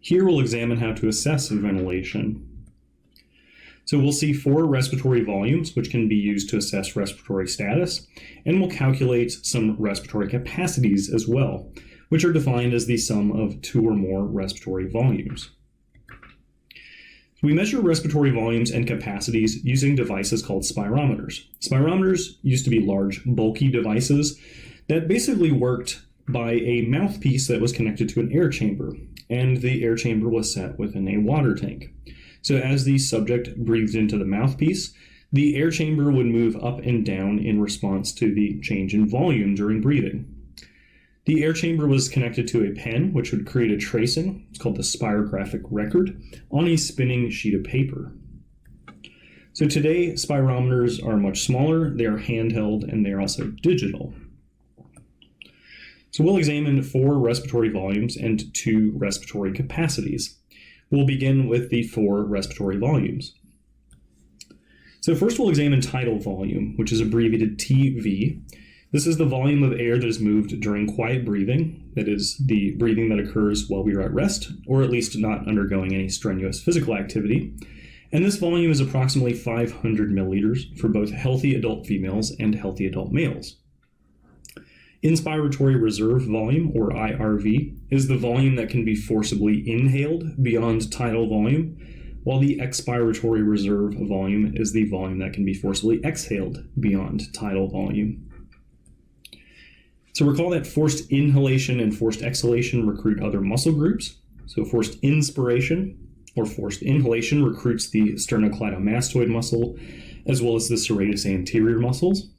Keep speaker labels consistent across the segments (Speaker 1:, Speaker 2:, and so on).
Speaker 1: Here we'll examine how to assess ventilation. So we'll see 4 respiratory volumes, which can be used to assess respiratory status, and we'll calculate some respiratory capacities as well, which are defined as the sum of 2 or more respiratory volumes. We measure respiratory volumes and capacities using devices called spirometers. Spirometers used to be large, bulky devices that basically worked by a mouthpiece that was connected to an air chamber, and the air chamber was set within a water tank. So as the subject breathed into the mouthpiece, the air chamber would move up and down in response to the change in volume during breathing. The air chamber was connected to a pen, which would create a tracing, it's called the spirographic record, on a spinning sheet of paper. So today, spirometers are much smaller, they are handheld, and they are also digital. So we'll examine 4 respiratory volumes and 2 respiratory capacities. We'll begin with the 4 respiratory volumes. So first we'll examine tidal volume, which is abbreviated TV. This is the volume of air that is moved during quiet breathing, that is, the breathing that occurs while we are at rest, or at least not undergoing any strenuous physical activity. And this volume is approximately 500 milliliters for both healthy adult females and healthy adult males. Inspiratory reserve volume, or IRV, is the volume that can be forcibly inhaled beyond tidal volume, while the expiratory reserve volume is the volume that can be forcibly exhaled beyond tidal volume. So recall that forced inhalation and forced exhalation recruit other muscle groups. So forced inspiration or forced inhalation recruits the sternocleidomastoid muscle as well as the serratus anterior muscles,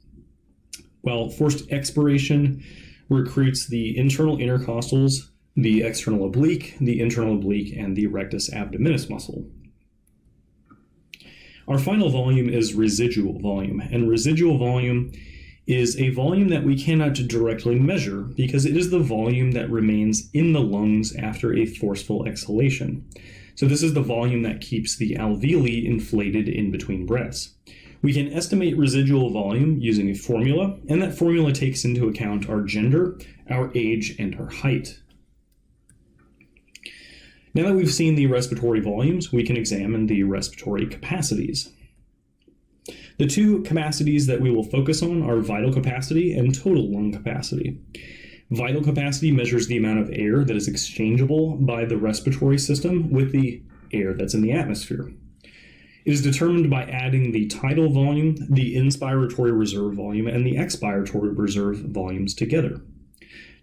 Speaker 1: while forced expiration recruits the internal intercostals, the external oblique, the internal oblique, and the rectus abdominis muscle. Our final volume is residual volume, and residual volume is a volume that we cannot directly measure because it is the volume that remains in the lungs after a forceful exhalation. So this is the volume that keeps the alveoli inflated in between breaths. We can estimate residual volume using a formula, and that formula takes into account our gender, our age, and our height. Now that we've seen the respiratory volumes, we can examine the respiratory capacities. The 2 capacities that we will focus on are vital capacity and total lung capacity. Vital capacity measures the amount of air that is exchangeable by the respiratory system with the air that's in the atmosphere. It is determined by adding the tidal volume, the inspiratory reserve volume, and the expiratory reserve volumes together.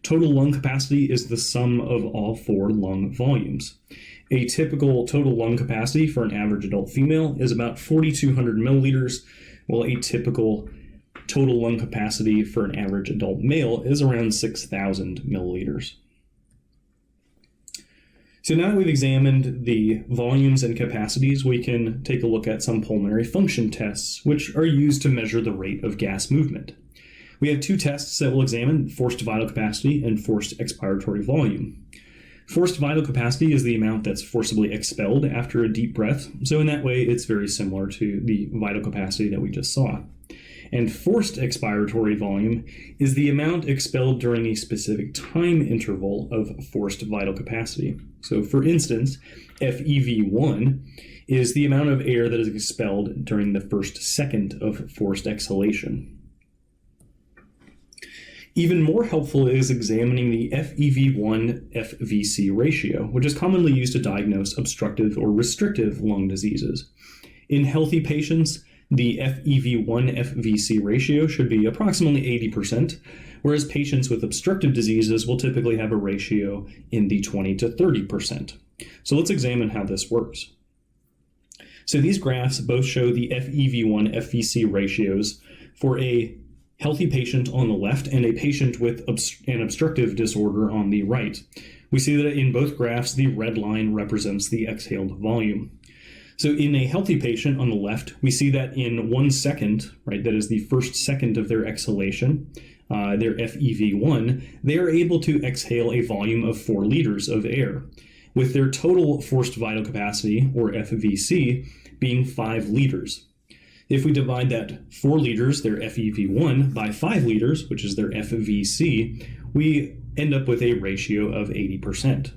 Speaker 1: Total lung capacity is the sum of all 4 lung volumes. A typical total lung capacity for an average adult female is about 4,200 milliliters, while a typical total lung capacity for an average adult male is around 6,000 milliliters. So now that we've examined the volumes and capacities, we can take a look at some pulmonary function tests, which are used to measure the rate of gas movement. We have 2 tests that will examine forced vital capacity and forced expiratory volume. Forced vital capacity is the amount that's forcibly expelled after a deep breath, so in that way it's very similar to the vital capacity that we just saw. And forced expiratory volume is the amount expelled during a specific time interval of forced vital capacity. So for instance, FEV1 is the amount of air that is expelled during the first second of forced exhalation. Even more helpful is examining the FEV1-FVC ratio, which is commonly used to diagnose obstructive or restrictive lung diseases. In healthy patients, the FEV1-FVC ratio should be approximately 80%, whereas patients with obstructive diseases will typically have a ratio in the 20 to 30%. So let's examine how this works. So these graphs both show the FEV1-FVC ratios for a healthy patient on the left and a patient with an obstructive disorder on the right. We see that in both graphs, the red line represents the exhaled volume. So in a healthy patient on the left, we see that in 1 second, right, that is the first second of their exhalation, their FEV1, they are able to exhale a volume of 4 liters of air, with their total forced vital capacity, or FVC, being 5 liters. If we divide that 4 liters, their FEV1, by 5 liters, which is their FVC, we end up with a ratio of 80%.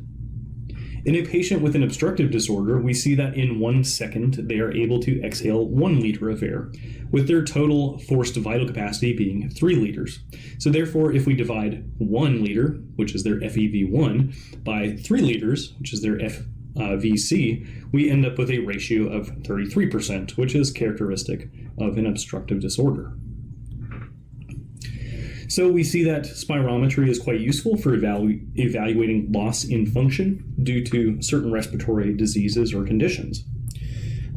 Speaker 1: In a patient with an obstructive disorder, we see that in 1 second they are able to exhale 1 liter of air, with their total forced vital capacity being 3 liters. So therefore, if we divide 1 liter, which is their FEV1, by 3 liters, which is their FVC, we end up with a ratio of 33%, which is characteristic of an obstructive disorder. So we see that spirometry is quite useful for evaluating loss in function due to certain respiratory diseases or conditions.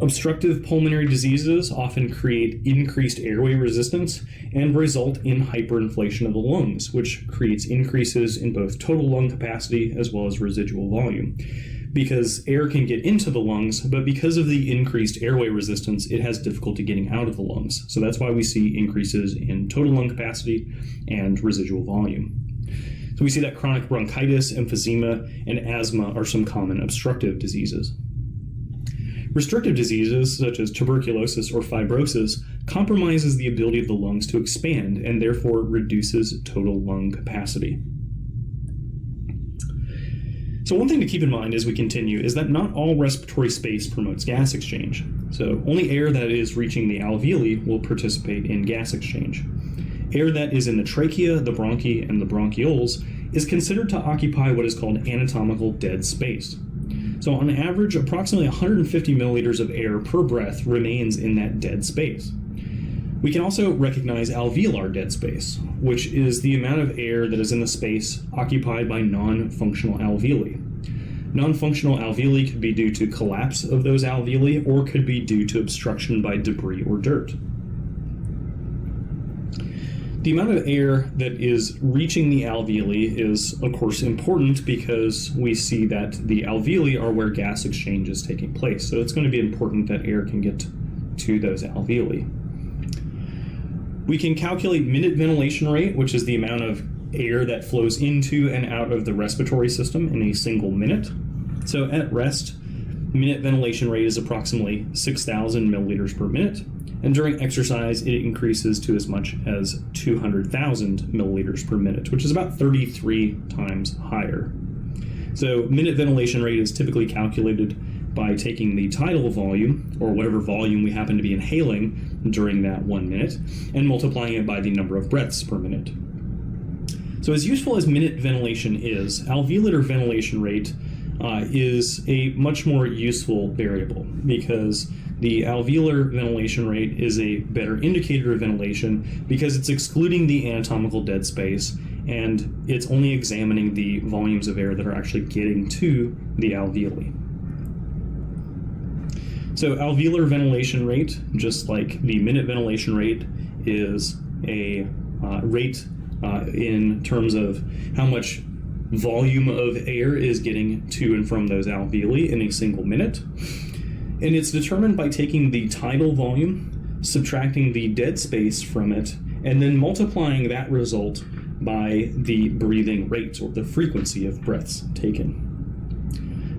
Speaker 1: Obstructive pulmonary diseases often create increased airway resistance and result in hyperinflation of the lungs, which creates increases in both total lung capacity as well as residual volume. Because air can get into the lungs, but because of the increased airway resistance, it has difficulty getting out of the lungs. So that's why we see increases in total lung capacity and residual volume. So we see that chronic bronchitis, emphysema, and asthma are some common obstructive diseases. Restrictive diseases, such as tuberculosis or fibrosis, compromises the ability of the lungs to expand and therefore reduces total lung capacity. So one thing to keep in mind as we continue is that not all respiratory space promotes gas exchange. So only air that is reaching the alveoli will participate in gas exchange. Air that is in the trachea, the bronchi, and the bronchioles is considered to occupy what is called anatomical dead space. So on average, approximately 150 milliliters of air per breath remains in that dead space. We can also recognize alveolar dead space, which is the amount of air that is in the space occupied by non-functional alveoli. Non-functional alveoli could be due to collapse of those alveoli or could be due to obstruction by debris or dirt. The amount of air that is reaching the alveoli is, of course, important because we see that the alveoli are where gas exchange is taking place. So it's going to be important that air can get to those alveoli. We can calculate minute ventilation rate, which is the amount of air that flows into and out of the respiratory system in a single minute. So at rest, minute ventilation rate is approximately 6,000 milliliters per minute, and during exercise it increases to as much as 200,000 milliliters per minute, which is about 33 times higher. So minute ventilation rate is typically calculated by taking the tidal volume, or whatever volume we happen to be inhaling during that 1 minute, and multiplying it by the number of breaths per minute. So as useful as minute ventilation is, alveolar ventilation rate is a much more useful variable because the alveolar ventilation rate is a better indicator of ventilation because it's excluding the anatomical dead space and it's only examining the volumes of air that are actually getting to the alveoli. So alveolar ventilation rate, just like the minute ventilation rate, is a rate in terms of how much volume of air is getting to and from those alveoli in a single minute. And it's determined by taking the tidal volume, subtracting the dead space from it, and then multiplying that result by the breathing rate or the frequency of breaths taken.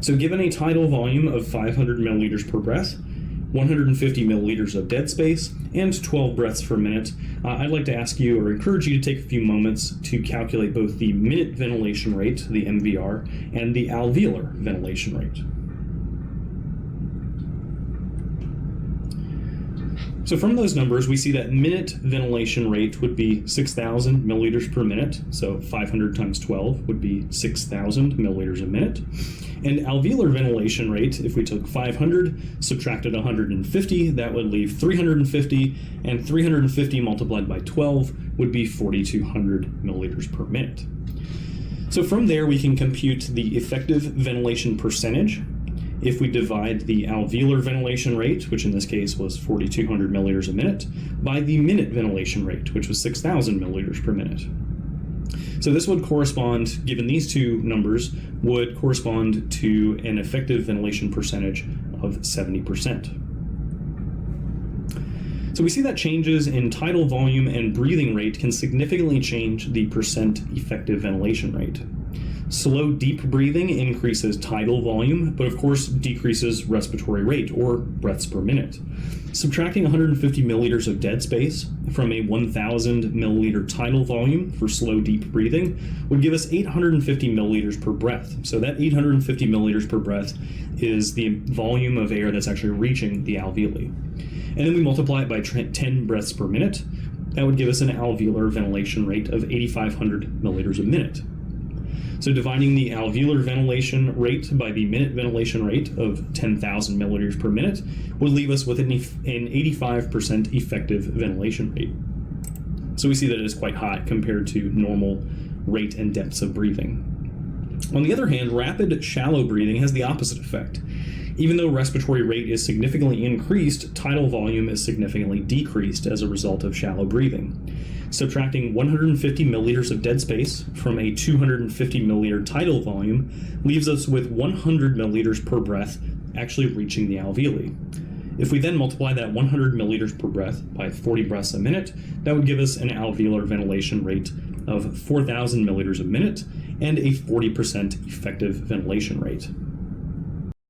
Speaker 1: So given a tidal volume of 500 milliliters per breath, 150 milliliters of dead space, and 12 breaths per minute, I'd like to ask you or encourage you to take a few moments to calculate both the minute ventilation rate, the MVR, and the alveolar ventilation rate. So from those numbers, we see that minute ventilation rate would be 6,000 milliliters per minute, so 500 times 12 would be 6,000 milliliters a minute. And alveolar ventilation rate, if we took 500, subtracted 150, that would leave 350, and 350 multiplied by 12 would be 4,200 milliliters per minute. So from there, we can compute the effective ventilation percentage. If we divide the alveolar ventilation rate, which in this case was 4,200 milliliters a minute, by the minute ventilation rate, which was 6,000 milliliters per minute. So this would correspond, given these two numbers, would correspond to an effective ventilation percentage of 70%. So we see that changes in tidal volume and breathing rate can significantly change the percent effective ventilation rate. Slow, deep breathing increases tidal volume, but of course decreases respiratory rate, or breaths per minute. Subtracting 150 milliliters of dead space from a 1,000 milliliter tidal volume for slow, deep breathing would give us 850 milliliters per breath. So that 850 milliliters per breath is the volume of air that's actually reaching the alveoli. And then we multiply it by 10 breaths per minute. That would give us an alveolar ventilation rate of 8,500 milliliters a minute. So dividing the alveolar ventilation rate by the minute ventilation rate of 10,000 milliliters per minute would leave us with an 85% effective ventilation rate. So we see that it is quite high compared to normal rate and depths of breathing. On the other hand, rapid, shallow breathing has the opposite effect. Even though respiratory rate is significantly increased, tidal volume is significantly decreased as a result of shallow breathing. Subtracting 150 milliliters of dead space from a 250 milliliter tidal volume leaves us with 100 milliliters per breath actually reaching the alveoli. If we then multiply that 100 milliliters per breath by 40 breaths a minute, that would give us an alveolar ventilation rate of 4,000 milliliters a minute and a 40% effective ventilation rate.